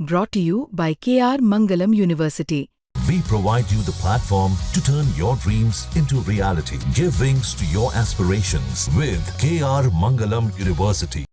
Brought to you by KR Mangalam University. We provide you the platform to turn your dreams into reality. Give wings to your aspirations with KR Mangalam University.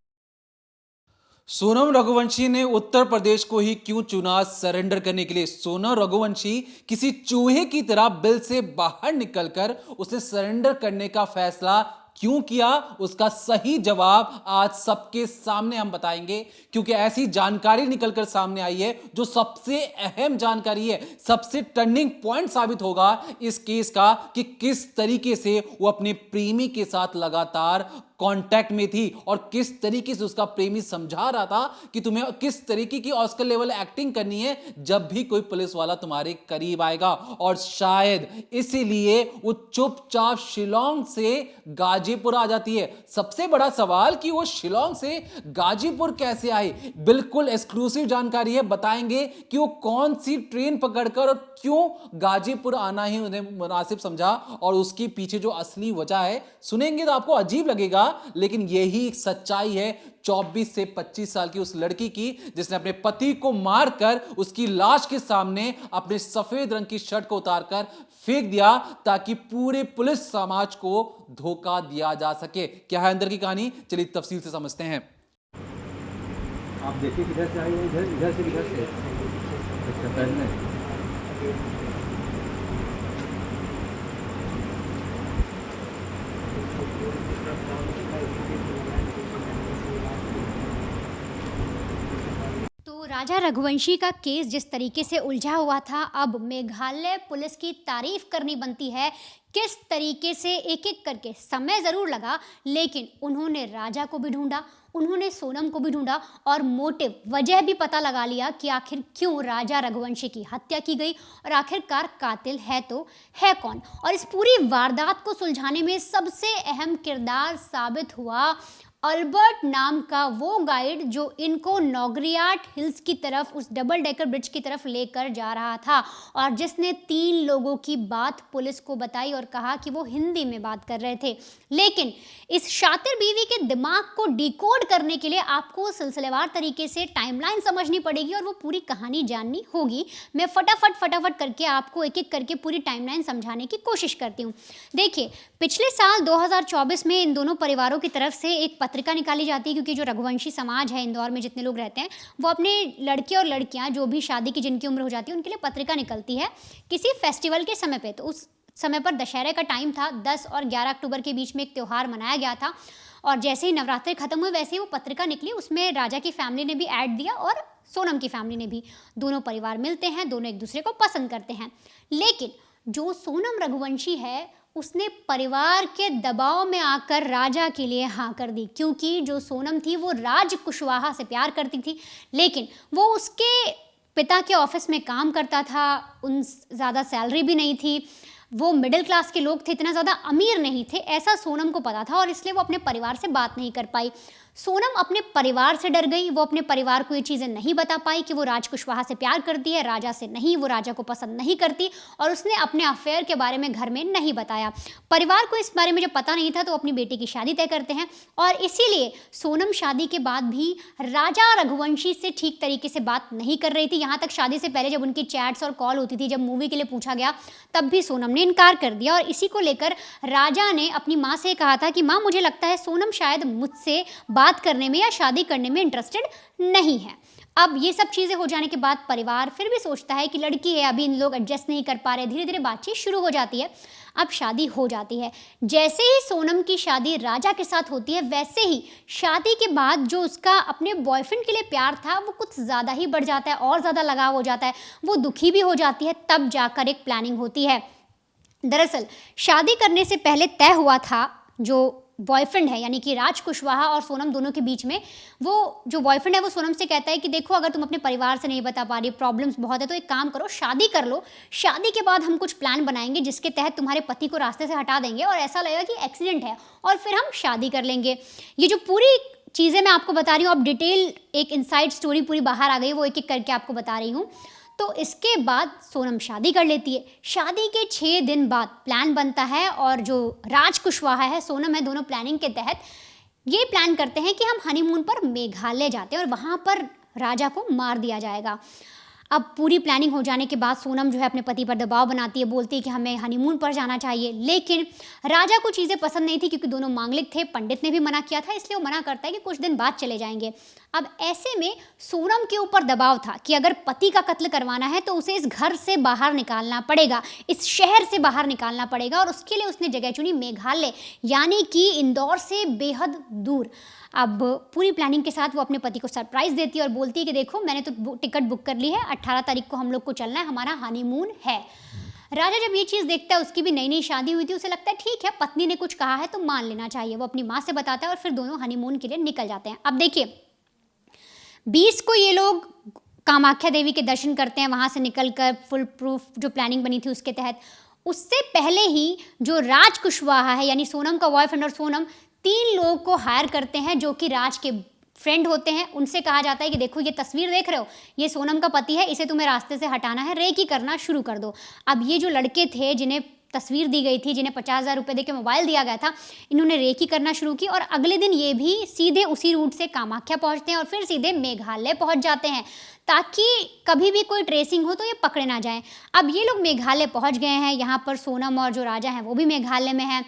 Sonam Raghuvanshi ने उत्तर प्रदेश को ही क्यों चुना surrender करने के लिए? सोनम रघुवंशी किसी चूहे की तरह बिल से बाहर निकलकर उसने सरेंडर करने का फैसला क्यों किया? उसका सही जवाब आज सबके सामने हम बताएंगे, क्योंकि ऐसी जानकारी निकलकर सामने आई है जो सबसे अहम जानकारी है, सबसे टर्निंग पॉइंट साबित होगा इस केस का कि किस तरीके से वो अपने प्रेमी के साथ लगातार कांटेक्ट में थी और किस तरीके से उसका प्रेमी समझा रहा था कि तुम्हें किस तरीके की ऑस्कर लेवल एक्टिंग करनी है जब भी कोई पुलिस वाला तुम्हारे करीब आएगा। और शायद इसीलिए वो चुपचाप शिलोंग से गाजीपुर आ जाती है। सबसे बड़ा सवाल कि वो शिलोंग से गाजीपुर कैसे आई, बिल्कुल एक्सक्लूसिव जानकारी है। बताएंगे कि वो कौन सी ट्रेन पकड़कर और क्यों गाजीपुर आना ही उन्हें मुनासिब समझा और उसके पीछे जो असली वजह है सुनेंगे तो आपको अजीब लगेगा, लेकिन यही एक सच्चाई है 24 से 25 साल की उस लड़की की जिसने अपने पति को मारकर उसकी लाश के सामने अपने सफेद रंग की शर्ट को उतारकर फेंक दिया ताकि पूरे पुलिस समाज को धोखा दिया जा सके। क्या है अंदर की कहानी, चलिए तफसील से समझते हैं। आप देखिए किधर से आई है, इधर से किधर से अच्छा पहले राजा रघुवंशी का केस जिस तरीके से उलझा हुआ था, अब मेघालय पुलिस की तारीफ करनी बनती है। किस तरीके से एक एक करके, समय ज़रूर लगा लेकिन उन्होंने राजा को भी ढूंढा, उन्होंने सोनम को भी ढूंढा और मोटिव, वजह भी पता लगा लिया कि आखिर क्यों राजा रघुवंशी की हत्या की गई और आखिरकार कातिल है तो है कौन। और इस पूरी वारदात को सुलझाने में सबसे अहम किरदार साबित हुआ अल्बर्ट नाम का वो गाइड जो इनको नौगरियाट हिल्स की तरफ, उस डबल डेकर ब्रिज की तरफ लेकर जा रहा था और जिसने 3 लोगों की बात पुलिस को बताई और कहा कि वो हिंदी में बात कर रहे थे। लेकिन इस शातिर बीवी के दिमाग को डिकोड करने के लिए आपको सिलसिलेवार तरीके से टाइमलाइन समझनी पड़ेगी और वो पूरी कहानी जाननी होगी। मैं फटाफट करके आपको एक एक करके पूरी टाइमलाइन समझाने की कोशिश करती हूँ। देखिए, पिछले साल 2024 में इन दोनों परिवारों की तरफ से एक पत्रिका निकाली जाती है, क्योंकि जो रघुवंशी समाज है इंदौर में जितने लोग रहते हैं वो अपने लड़के और लड़कियां जो भी शादी की जिनकी उम्र हो जाती है उनके लिए पत्रिका निकलती है किसी फेस्टिवल के समय पे। तो उस समय पर दशहरे का टाइम था, 10 और 11 अक्टूबर के बीच में एक त्यौहार मनाया गया था और जैसे ही नवरात्रि खत्म हुए वैसे ही वो पत्रिका निकली। उसमें राजा की फैमिली ने भी ऐड दिया और सोनम की फैमिली ने भी। दोनों परिवार मिलते हैं, दोनों एक दूसरे को पसंद करते हैं, लेकिन जो सोनम रघुवंशी है उसने परिवार के दबाव में आकर राजा के लिए हाँ कर दी, क्योंकि जो सोनम थी वो राज कुशवाहा से प्यार करती थी, लेकिन वो उसके पिता के ऑफिस में काम करता था, उन ज़्यादा सैलरी भी नहीं थी, वो मिडिल क्लास के लोग थे, इतना ज़्यादा अमीर नहीं थे, ऐसा सोनम को पता था और इसलिए वो अपने परिवार से बात नहीं कर पाई। सोनम अपने परिवार से डर गई, वो अपने परिवार को ये चीज़ें नहीं बता पाई कि वो राज कुशवाहा से प्यार करती है, राजा से नहीं, वो राजा को पसंद नहीं करती और उसने अपने अफेयर के बारे में घर में नहीं बताया। परिवार को इस बारे में जब पता नहीं था तो अपनी बेटी की शादी तय करते हैं और इसीलिए सोनम शादी के बाद भी राजा रघुवंशी से ठीक तरीके से बात नहीं कर रही थी। यहाँ तक शादी से पहले जब उनकी चैट्स और कॉल होती थी, जब मूवी के लिए पूछा गया तब भी सोनम ने इनकार कर दिया और इसी को लेकर राजा ने अपनी माँ से कहा था कि माँ, मुझे लगता है सोनम शायद मुझसे बात करने में या शादी करने में इंटरेस्टेड नहीं है। अब ये सब चीज़ें हो जाने के बाद परिवार फिर भी सोचता है कि लड़की है, अभी इन लोग एडजस्ट नहीं कर पा रहे, धीरे धीरे बातचीत शुरू हो जाती है, अब शादी हो जाती है। जैसे ही सोनम की शादी राजा के साथ होती है वैसे ही शादी के बाद जो उसका अपने बॉयफ्रेंड के लिए प्यार था वो कुछ ज़्यादा ही बढ़ जाता है और ज़्यादा लगाव हो जाता है, वो दुखी भी हो जाती है। तब जाकर एक प्लानिंग होती है। दरअसल शादी करने से पहले तय हुआ था, जो बॉयफ्रेंड है यानी कि राज कुशवाहा और सोनम दोनों के बीच में, वो जो बॉयफ्रेंड है वो सोनम से कहता है कि देखो, अगर तुम अपने परिवार से नहीं बता पा रही, प्रॉब्लम्स बहुत है, तो एक काम करो, शादी कर लो, शादी के बाद हम कुछ प्लान बनाएंगे जिसके तहत तुम्हारे पति को रास्ते से हटा देंगे और ऐसा लगेगा कि एक्सीडेंट है और फिर हम शादी कर लेंगे। ये जो पूरी चीज़ें मैं आपको बता रही हूँ, अब डिटेल एक इनसाइड स्टोरी पूरी बाहर आ गई, वो एक एक करके आपको बता रही हूँ। तो इसके बाद सोनम शादी कर लेती है। शादी के 6 दिन बाद प्लान बनता है और जो राज कुशवाहा है, सोनम है, दोनों प्लानिंग के तहत ये प्लान करते हैं कि हम हनीमून पर मेघालय जाते हैं और वहाँ पर राजा को मार दिया जाएगा। अब पूरी प्लानिंग हो जाने के बाद सोनम जो है अपने पति पर दबाव बनाती है, बोलती है कि हमें हनीमून पर जाना चाहिए, लेकिन राजा को चीज़ें पसंद नहीं थी क्योंकि दोनों मांगलिक थे, पंडित ने भी मना किया था, इसलिए वो मना करता है कि कुछ दिन बाद चले जाएंगे। अब ऐसे में सोनम के ऊपर दबाव था कि अगर पति का कत्ल करवाना है तो उसे इस घर से बाहर निकालना पड़ेगा, इस शहर से बाहर निकालना पड़ेगा, और उसके लिए उसने जगह चुनी मेघालय, यानी कि इंदौर से बेहद दूर। अब पूरी प्लानिंग के साथ वो अपने पति को सरप्राइज देती है और बोलती है कि देखो मैंने तो टिकट बुक कर ली है, 18 तारीख को हम लोग को चलना है, हमारा हनीमून है। राजा जब ये चीज़ देखता है, उसकी भी नई नई शादी हुई थी, उसे लगता है ठीक है पत्नी ने कुछ कहा है तो मान लेना चाहिए। वो अपनी माँ से बताता है और फिर दोनों हनीमून के लिए निकल जाते हैं। अब देखिए 20 को ये लोग कामाख्या देवी के दर्शन करते हैं, वहाँ से निकलकर फुल प्रूफ जो प्लानिंग बनी थी उसके तहत। उससे पहले ही जो राज कुशवाहा है यानी सोनम का बॉयफ्रेंड और सोनम 3 लोगों को हायर करते हैं जो कि राज के फ्रेंड होते हैं। उनसे कहा जाता है कि देखो ये तस्वीर देख रहे हो, ये सोनम का पति है, इसे तुम्हें रास्ते से हटाना है, रेकी करना शुरू कर दो। अब ये जो लड़के थे जिन्हें तस्वीर दी गई थी, जिन्हें 50,000 रुपये दे के मोबाइल दिया गया था, इन्होंने रेकी करना शुरू की और अगले दिन ये भी सीधे उसी रूट से कामाख्या पहुंचते हैं और फिर सीधे मेघालय पहुंच जाते हैं ताकि कभी भी कोई ट्रेसिंग हो तो ये पकड़े ना जाएं। अब ये लोग मेघालय पहुंच गए हैं, यहाँ पर सोनम और जो राजा हैं वो भी मेघालय में हैं।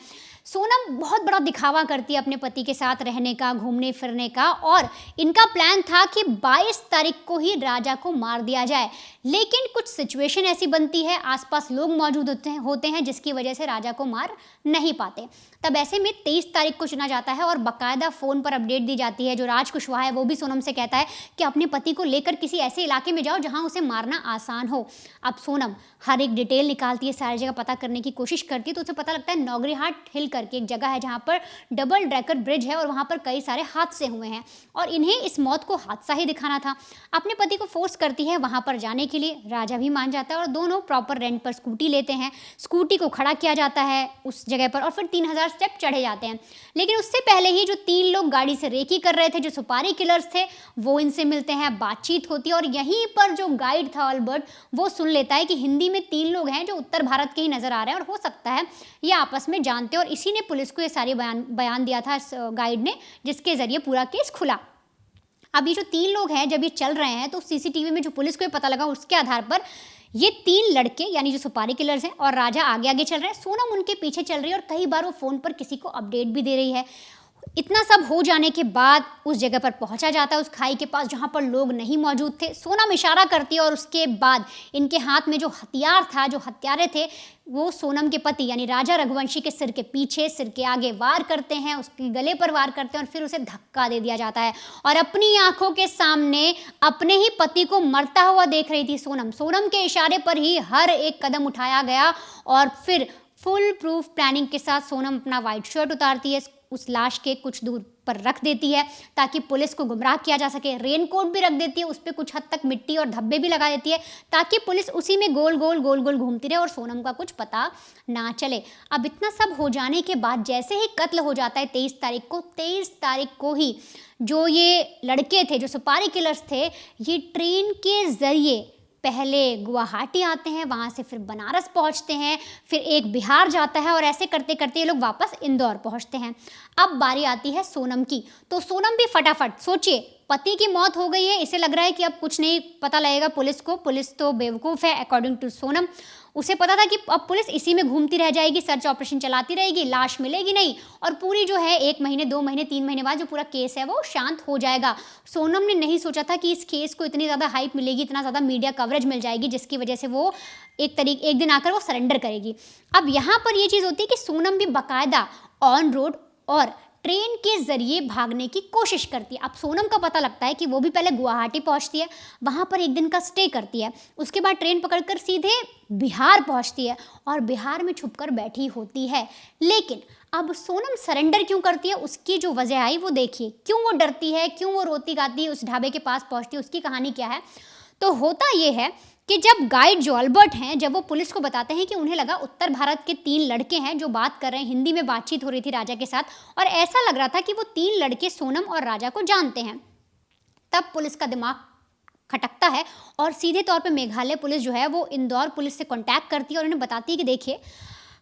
सोनम बहुत बड़ा दिखावा करती है अपने पति के साथ रहने का, घूमने फिरने का, और इनका प्लान था कि 22 तारीख को ही राजा को मार दिया जाए। लेकिन कुछ सिचुएशन ऐसी बनती है, आसपास लोग मौजूद होते हैं जिसकी वजह से राजा को मार नहीं पाते। तब ऐसे में 23 तारीख को चुना जाता है और बाकायदा फ़ोन पर अपडेट दी जाती है। जो राज कुशवाहा है वो भी सोनम से कहता है कि अपने पति को लेकर किसी ऐसे इलाके में जाओ जहां उसे मारना आसान हो। अब सोनम हर एक डिटेल निकालती है, सारी जगह पता करने की कोशिश करती है, तो उसे पता लगता है नौगरीहाट हिल करके एक जगह है जहाँ पर डबल ट्रैकर ब्रिज है और वहाँ पर कई सारे हादसे हुए हैं और इन्हें इस मौत को हादसा ही दिखाना था। अपने पति को फोर्स करती है वहाँ पर जाने के लिए, राजा भी मान जाता है और दोनों प्रॉपर रेंट पर स्कूटी लेते हैं। स्कूटी को खड़ा किया जाता है उस जगह पर और फिर 3000 स्टेप चढ़े जाते हैं। लेकिन उससे पहले ही जो 3 लोग गाड़ी से रेकी कर रहे थे, जो सुपारी किलर्स थे, वो इनसे मिलते हैं, बातचीत होती है और यहीं पर जो गाइड था अल्बर्ट वो सुन लेता है कि हिंदी में 3 लोग हैं जो उत्तर भारत के ही नज़र आ रहे हैं और हो सकता है ये आपस में जानते हैं, और इसी ने पुलिस को ये सारे बयान दिया था इस गाइड ने, जिसके ज़रिए पूरा केस खुला। अब ये जो 3 लोग हैं जब ये चल रहे हैं तो सीसीटीवी में जो पुलिस को ये पता लगा उसके आधार पर ये 3 लड़के यानी जो सुपारी किलर्स हैं और राजा आगे आगे चल रहे हैं, सोनम उनके पीछे चल रही है और कई बार वो फ़ोन पर किसी को अपडेट भी दे रही है। इतना सब हो जाने के बाद उस जगह पर पहुंचा जाता है, उस खाई के पास जहां पर लोग नहीं मौजूद थे। सोनम इशारा करती है और उसके बाद इनके हाथ में जो हथियार था, जो हत्यारे थे, वो सोनम के पति यानी राजा रघुवंशी के सिर के पीछे, सिर के आगे वार करते हैं, उसके गले पर वार करते हैं और फिर उसे धक्का दे दिया जाता है। और अपनी आंखों के सामने अपने ही पति को मरता हुआ देख रही थी सोनम। सोनम के इशारे पर ही हर एक कदम उठाया गया और फिर फुल प्रूफ प्लानिंग के साथ सोनम अपना वाइट शर्ट उतारती है, उस लाश के कुछ दूर पर रख देती है ताकि पुलिस को गुमराह किया जा सके। रेनकोट भी रख देती है, उस पर कुछ हद तक मिट्टी और धब्बे भी लगा देती है ताकि पुलिस उसी में गोल गोल घूमती रहे और सोनम का कुछ पता ना चले। अब इतना सब हो जाने के बाद जैसे ही कत्ल हो जाता है 23 तारीख को ही जो ये लड़के थे, जो सुपारी किलर्स थे, ये ट्रेन के ज़रिए पहले गुवाहाटी आते हैं, वहाँ से फिर बनारस पहुँचते हैं, फिर एक बिहार जाता है और ऐसे करते करते ये लोग वापस इंदौर पहुँचते हैं। अब बारी आती है सोनम की, तो सोनम भी फटाफट, सोचिए पति की मौत हो गई है, इसे लग रहा है कि अब कुछ नहीं पता लगेगा पुलिस को, पुलिस तो बेवकूफ़ है अकॉर्डिंग टू सोनम। उसे पता था कि अब पुलिस इसी में घूमती रह जाएगी, सर्च ऑपरेशन चलाती रहेगी, लाश मिलेगी नहीं और पूरी जो है 1 महीने 2 महीने 3 महीने बाद जो पूरा केस है वो शांत हो जाएगा। सोनम ने नहीं सोचा था कि इस केस को इतनी ज़्यादा हाइप मिलेगी, इतना ज़्यादा मीडिया कवरेज मिल जाएगी जिसकी वजह से वो एक दिन आकर वो सरेंडर करेगी। अब यहाँ पर ये चीज़ होती है कि सोनम भी बाकायदा ऑन रोड और ट्रेन के ज़रिए भागने की कोशिश करती है। अब सोनम का पता लगता है कि वो भी पहले गुवाहाटी पहुंचती है, वहाँ पर एक दिन का स्टे करती है, उसके बाद ट्रेन पकड़कर सीधे बिहार पहुंचती है और बिहार में छुपकर बैठी होती है। लेकिन अब सोनम सरेंडर क्यों करती है, उसकी जो वजह आई वो देखिए, क्यों वो डरती है, क्यों वो रोती गाती उस ढाबे के पास पहुँचती है, उसकी कहानी क्या है। तो होता ये है कि जब गाइड जो अल्बर्ट हैं, जब वो पुलिस को बताते हैं कि उन्हें लगा उत्तर भारत के 3 लड़के हैं जो बात कर रहे हैं, हिंदी में बातचीत हो रही थी राजा के साथ और ऐसा लग रहा था कि वो 3 लड़के सोनम और राजा को जानते हैं, तब पुलिस का दिमाग खटकता है और सीधे तौर पे मेघालय पुलिस जो है वो इंदौर पुलिस से कांटेक्ट करती है और उन्हें बताती है कि देखिए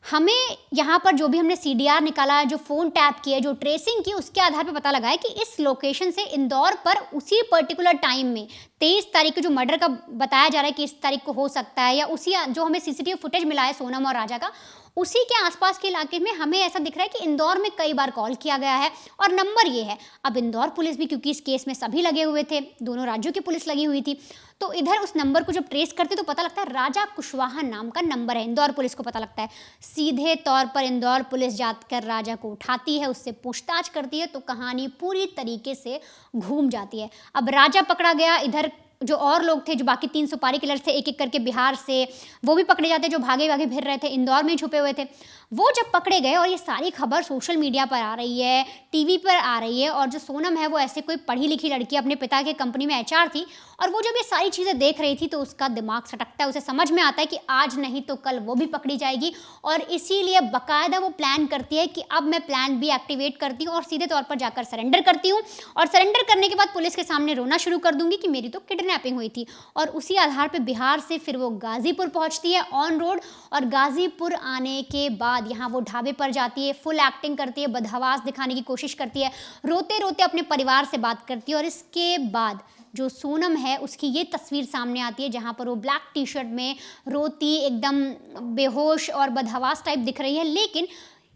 हमें यहाँ पर जो भी हमने CDR निकाला, जो फ़ोन टैप किया, जो ट्रेसिंग की, उसके आधार पे पता लगा है कि इस लोकेशन से इंदौर पर उसी पर्टिकुलर टाइम में 23 तारीख को जो मर्डर का बताया जा रहा है कि इस तारीख को हो सकता है, या उसी जो हमें CCTV फुटेज मिला है सोनम और राजा का, उसी के आसपास के इलाके में हमें ऐसा दिख रहा है कि इंदौर में कई बार कॉल किया गया है और नंबर ये है। अब इंदौर पुलिस भी, क्योंकि इस केस में सभी लगे हुए थे, दोनों राज्यों की पुलिस लगी हुई थी, तो इधर उस नंबर को जब ट्रेस करते तो पता लगता है राजा कुशवाहा नाम का नंबर है। इंदौर पुलिस को पता लगता है। सीधे तौर पर इंदौर पुलिस जाकर राजा को उठाती है, उससे पूछताछ करती है, तो कहानी पूरी तरीके से घूम जाती है। अब राजा पकड़ा गया, इधर जो और लोग थे, जो बाकी 3 सुपारी किलर्स थे, एक एक करके बिहार से, वो भी पकड़े जाते, जो भागे भागे फिर रहे थे, इंदौर में ही छुपे हुए थे। वो जब पकड़े गए और ये सारी खबर सोशल मीडिया पर आ रही है, टीवी पर आ रही है, और जो सोनम है वो ऐसे कोई पढ़ी लिखी लड़की, अपने पिता के कंपनी में HR थी, और वो जब ये सारी चीज़ें देख रही थी तो उसका दिमाग सटकता है। उसे समझ में आता है कि आज नहीं तो कल वो भी पकड़ी जाएगी, और इसीलिए बाकायदा वो प्लान करती है कि अब मैं प्लान B एक्टिवेट करती हूँ और सीधे तौर पर जाकर सरेंडर करती हूँ, और सरेंडर करने के बाद पुलिस के सामने रोना शुरू कर दूंगी कि मेरी तो किडनैपिंग हुई थी। और उसी आधार पर बिहार से फिर वो गाजीपुर पहुँचती है ऑन रोड, और गाजीपुर आने के बाद यहाँ वो ढाबे पर जाती है, फुल एक्टिंग करती है, बदहवास दिखाने की कोशिश करती है, रोते रोते अपने परिवार से बात करती है। और इसके बाद जो सोनम है उसकी ये तस्वीर सामने आती है, जहाँ पर वो ब्लैक टी-शर्ट में रोती, एकदम बेहोश और बदहवास टाइप दिख रही है। लेकिन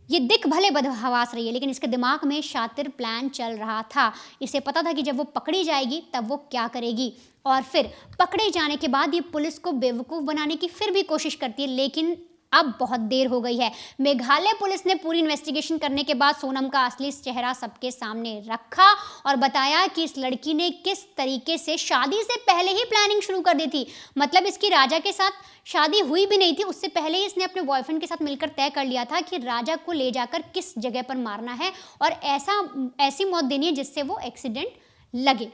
ये दिख भले बदहवास रही है, लेकिन इसके दिमाग में शातिर प्लान चल रहा था। इसे पता था कि जब वो पकड़ी जाएगी तब वो क्या करेगी, और फिर पकड़े जाने के बाद ये पुलिस को बेवकूफ़ बनाने की फिर भी कोशिश करती है, लेकिन अब बहुत देर हो गई है। मेघालय पुलिस ने पूरी इन्वेस्टिगेशन करने के बाद सोनम का असली चेहरा सबके सामने रखा और बताया कि इस लड़की ने किस तरीके से शादी से पहले ही प्लानिंग शुरू कर दी थी। मतलब इसकी राजा के साथ शादी हुई भी नहीं थी, उससे पहले ही इसने अपने बॉयफ्रेंड के साथ मिलकर तय कर लिया था कि राजा को ले जाकर किस जगह पर मारना है और ऐसी मौत देनी है जिससे वो एक्सीडेंट लगे।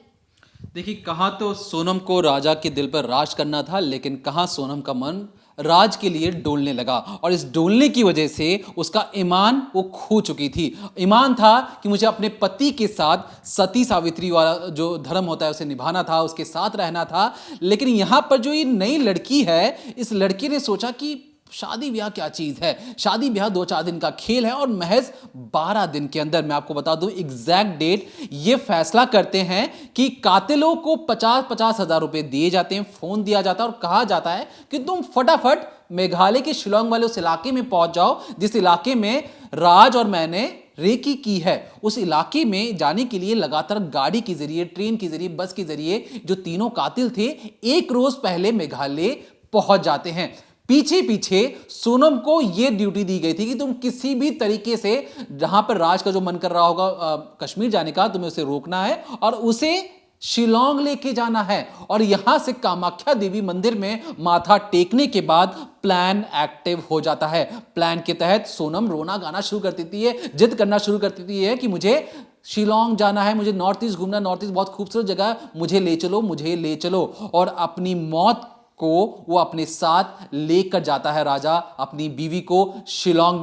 देखिए, कहाँ तो सोनम को राजा के दिल पर राज करना था, लेकिन कहाँ सोनम का मन राज के लिए डोलने लगा, और इस डोलने की वजह से उसका ईमान वो खो चुकी थी। ईमान था कि मुझे अपने पति के साथ सती सावित्री वाला जो धर्म होता है उसे निभाना था, उसके साथ रहना था। लेकिन यहाँ पर जो ये नई लड़की है, इस लड़की ने सोचा कि शादी ब्याह क्या चीज़ है, शादी ब्याह 2-4 दिन का खेल है, और महज 12 दिन के अंदर, मैं आपको बता दूं एग्जैक्ट डेट, ये फैसला करते हैं कि कातिलों को 50-50 हज़ार रुपए दिए जाते हैं, फोन दिया जाता है और कहा जाता है कि तुम फटाफट मेघालय के शिलोंग वाले उस इलाके में पहुंच जाओ जिस इलाके में राज और मैंने रेकी की है। उस इलाके में जाने के लिए लगातार गाड़ी के जरिए, ट्रेन के जरिए, बस के जरिए जो तीनों कातिल थे एक रोज पहले मेघालय पहुंच जाते हैं। पीछे पीछे सोनम को यह ड्यूटी दी गई थी कि तुम किसी भी तरीके से, जहां पर राज का जो मन कर रहा होगा कश्मीर जाने का, तुम्हें उसे रोकना है और उसे शिलोंग लेके जाना है, और यहां से कामाख्या देवी मंदिर में माथा टेकने के बाद प्लान एक्टिव हो जाता है। प्लान के तहत सोनम रोना गाना शुरू कर देती है, जिद करना शुरू कर देती है कि मुझे शिलोंग जाना है, मुझे नॉर्थ ईस्ट घूमना, नॉर्थ ईस्ट बहुत खूबसूरत जगह, मुझे ले चलो, मुझे ले चलो। और अपनी मौत को वो अपने साथ लेकर जाता है राजा, अपनी बीवी को शिलोंग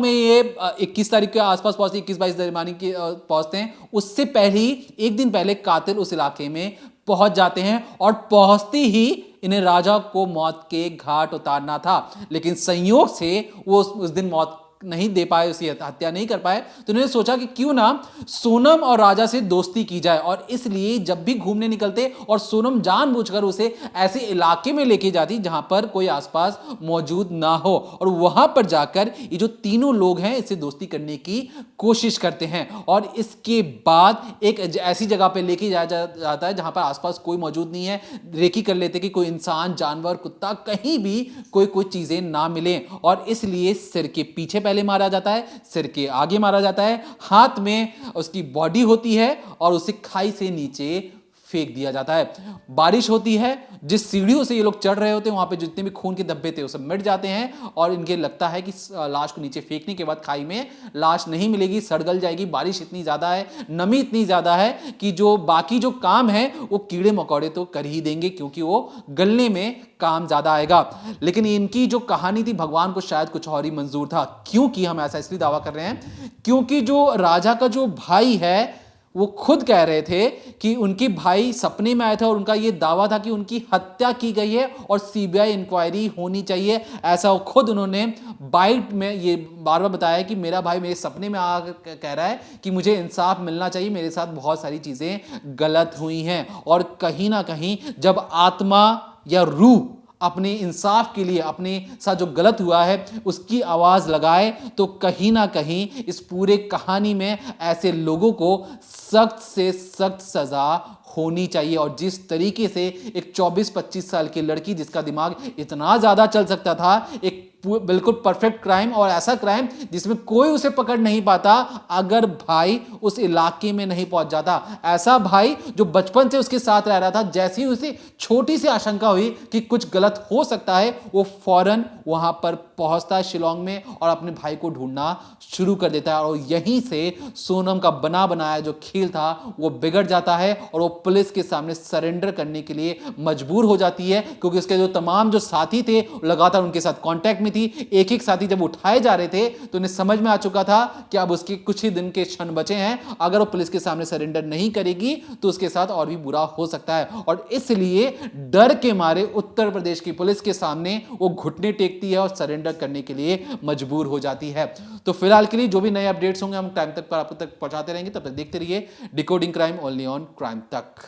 में ये 21 तारीख के आसपास पहुंचते, 21-22 दरमियानी के पहुंचते हैं। उससे पहले ही एक दिन पहले कातिल उस इलाके में पहुंच जाते हैं, और पहुंचते ही इन्हें राजा को मौत के घाट उतारना था, लेकिन संयोग से वो उस दिन मौत नहीं दे पाए, उसी हत्या नहीं कर पाए। तो उन्होंने सोचा कि क्यों ना सोनम और राजा से दोस्ती की जाए, और इसलिए जब भी घूमने निकलते और सोनम जानबूझकर उसे ऐसे इलाके में लेके जाती जहां पर कोई आसपास मौजूद ना हो, और वहां पर जाकर ये जो तीनों लोग हैं इससे दोस्ती करने की कोशिश करते हैं। और इसके बाद एक ऐसी जगह पे लेके जाया जाता है जहां पर आसपास कोई मौजूद नहीं है, रेकी कर लेते कि कोई इंसान, जानवर, कुत्ता, कहीं भी कोई चीजें ना मिले, और इसलिए सिर के पीछे पहले मारा जाता है, सिर के आगे मारा जाता है, हाथ में उसकी बॉडी होती है और उसे खाई से नीचे फेंक दिया जाता है। बारिश होती है, जिस सीढ़ियों से ये लोग चढ़ रहे होते हैं वहां पे जितने भी खून के धब्बे थे वो सब मिट जाते हैं, और इनके लगता है कि लाश को नीचे फेंकने के बाद खाई में लाश नहीं मिलेगी, सड़ गल जाएगी। बारिश इतनी ज्यादा है, नमी इतनी ज्यादा है कि जो बाकी जो काम है वो कीड़े मकोड़े तो कर ही देंगे, क्योंकि वो गलने में काम ज्यादा आएगा। लेकिन इनकी जो कहानी थी, भगवान को शायद कुछ और ही मंजूर था। क्योंकि हम ऐसा इसलिए दावा कर रहे हैं क्योंकि जो राजा का जो भाई है वो खुद कह रहे थे कि उनके भाई सपने में आए थे और उनका ये दावा था कि उनकी हत्या की गई है और सीबीआई इंक्वायरी होनी चाहिए। ऐसा खुद उन्होंने बाइट में ये बार बार बताया कि मेरा भाई मेरे सपने में आ कह रहा है कि मुझे इंसाफ मिलना चाहिए, मेरे साथ बहुत सारी चीजें गलत हुई हैं। और कहीं ना कहीं जब आत्मा या रूह अपने इंसाफ के लिए अपने साथ जो गलत हुआ है उसकी आवाज लगाए, तो कहीं ना कहीं इस पूरे कहानी में ऐसे लोगों को सख्त से सख्त सजा होनी चाहिए। और जिस तरीके से एक 24-25 साल की लड़की जिसका दिमाग इतना ज्यादा चल सकता था, एक बिल्कुल परफेक्ट क्राइम, और ऐसा क्राइम जिसमें कोई उसे पकड़ नहीं पाता अगर भाई उस इलाके में नहीं पहुंच जाता। ऐसा भाई जो बचपन से उसके साथ रह रहा था, जैसे ही उसे छोटी सी आशंका हुई कि कुछ गलत हो सकता है, वो फौरन वहां पर पहुंचता है शिलोंग में और अपने भाई को ढूंढना शुरू कर देता है। और यहीं से सोनम का बना बनाया जो खेल था वो बिगड़ जाता है और वो पुलिस के सामने सरेंडर करने के लिए मजबूर हो जाती है, क्योंकि उसके जो तमाम जो साथी थे लगातार उनके साथ कांटेक्ट में थी। एक एक साथी जब उठाए जा रहे थे तो उन्हें समझ में आ चुका था कि अब उसके कुछ ही दिन के क्षण बचे हैं, अगर वो पुलिस के सामने सरेंडर नहीं करेगी तो उसके साथ और भी बुरा हो सकता है। और इसलिए डर के मारे उत्तर प्रदेश की पुलिस के सामने वो घुटने टेकती है और सरेंडर करने के लिए मजबूर हो जाती है। तो फिलहाल के लिए जो भी नए अपडेट्स होंगे हम टाइम तक पर आप तक पहुंचाते रहेंगे। तब तक देखते रहिए decoding crime only on crime तक।